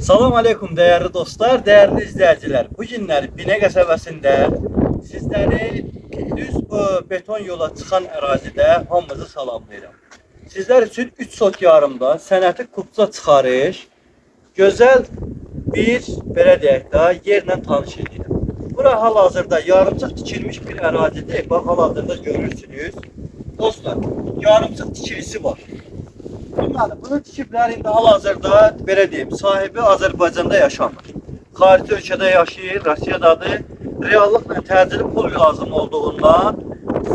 Salam aleykum değerli dostlar, değerli izleyiciler. Bu günler Binə qəsəbəsində sizləri düz beton yola çıxan ərazidə hamınızı salamlayıram. Sizler için 3 sot yarımda sənəti kubca çıxarış, gözəl bir belə deyək də yerlə tanış edirəm. Bura hal-hazırda yarımçıq tikilmiş bir ərazidir. Bax, hal-hazırda görürsünüz. Dostlar, yarımçıq tikilisi var. Bunun tikibləri indi hal-hazırda belə deyim, sahibi Azərbaycanda yaşamır. Xarici ölkədə yaşayır, Rusiyadadır. Reallıqla təcili pul lazım olduğundan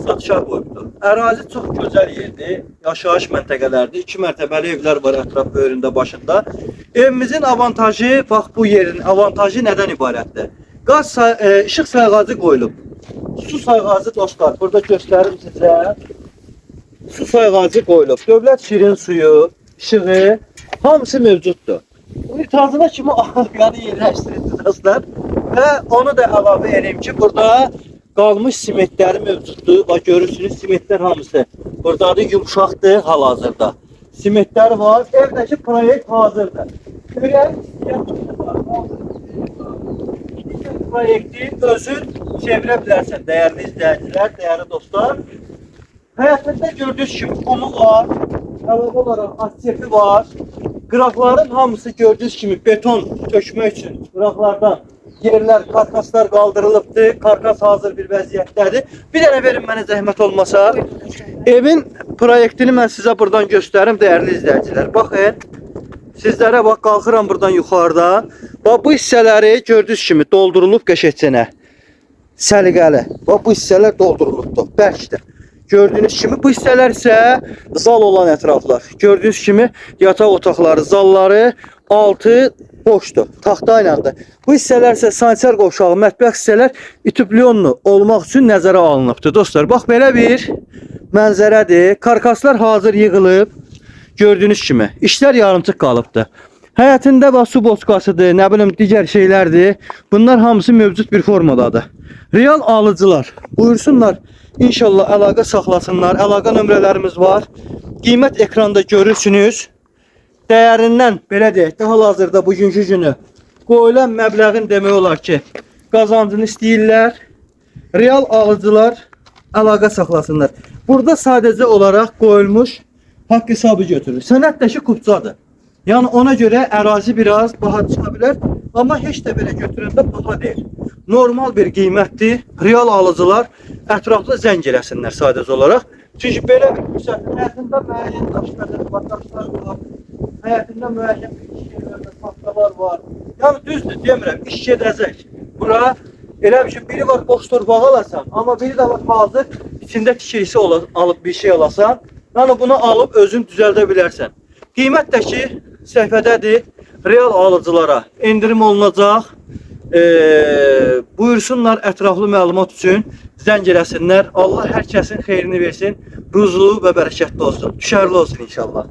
satışa qoyubdur. Ərazi çox gözəl yerdir, yaşayış məntəqələrdir. 2 mərtəbəli evlər var ətraf böyründə başında. Evimizin avantajı, bax bu yerin avantajı nədən ibarətdir? İşıq sayğacı qoyulub. Su sayğacı dostlar, burada göstərim sizə. Su sayğacı qoyulub. Dövlət şirin suyu, işığı, hamısı mövcuddur. İtazına kimi yəni yerləşdirildi dostlar. Və onu da əlavə edeyim ki, burada qalmış simentləri mövcuddur. Bax, görürsünüz, simentlər hamısı buradadır, yumuşaqdır hal-hazırda. Simentlər var, evdəki proyekt hazırdır. Ürək proyekti özün çevirə bilərsən, dəyərli izləyicilər, dəyərli dostlar. Həyatında gördüyünüz kimi kumu var, əlavə olaraq asfaltı var. Qıraqların hamısı gördüyünüz kimi beton tökmək üçün qıraqlardan yerlər, karkaslar qaldırılıbdır. Karkas hazır bir vəziyyətdədir. Bir dənə verin mənə zəhmət olmasa. Evin proyektini mən sizə buradan göstərim, dəyərli izləyicilər. Baxın, sizlərə bax, qalxıram buradan yuxarıdan. Bax, bu hissələri gördüyünüz kimi doldurulub qəşəngcə. Səliqəli. Bax, bu hissələr doldurulubdur, bərkdir. Gördüğünüz kimi bu hissələr isə zal olan ətraflar. Gördüğünüz kimi yataq otaqları, zalları, altı boşdur, taxta ilədir. Bu hissələr isə sanitar qovşağı, mətbəx hissələr ütübliyonlu olmaq üçün nəzərə alınıbdır. Dostlar, bax belə bir mənzərədir. Karkaslar hazır yığılıb. Gördüğünüz kimi işlər yarımçıq qalıbdır. Həyətində bax, su boçkasıdır, nə bilim digər şeylərdir. Bunlar hamısı mövcud bir formadadır. Real alıcılar buyursunlar. İnşallah əlaqə saxlasınlar. Əlaqə nömrələrimiz var. Qiymət ekranda görürsünüz. Dəyərindən belə deyək də, hal-hazırda bugünkü günü qoyulan məbləğin demək olar ki, qazancını istəyirlər. Real alıcılar əlaqə saxlasınlar. Burada sadəcə olaraq qoyulmuş haqq hesabı götürür. Sənətdəki kubcadır. Yəni ona görə ərazi biraz baha çıxa bilər. Amma heç də belə götürəndə baha deyil. Normal bir qiymətdir. Real alıcılar ətraflı zəng eləsinlər sadəcə olaraq. Çünki belə bir fürsətin həyatında müəyyən daşlar var. Həyatında müəyyən bir şeylərdə paxtalar var. Yəni düzdür, demirəm, iş gedəcək. Bura elə bir şey, biri var boş torbağa alasan, amma biri də var hazır içində tikilisi alıp bir şey alasan. Yəni bunu alıb özün düzəldə bilərsən. Qiymət də ki, səhifədədir. Real alıcılara endirim olunacaq. Buyursunlar ətraflı məlumat üçün zəng eləsinlər. Allah hər kəsin xeyrini versin. Ruzlu və bərəkətli olsun. Düşərli olsun inşallah.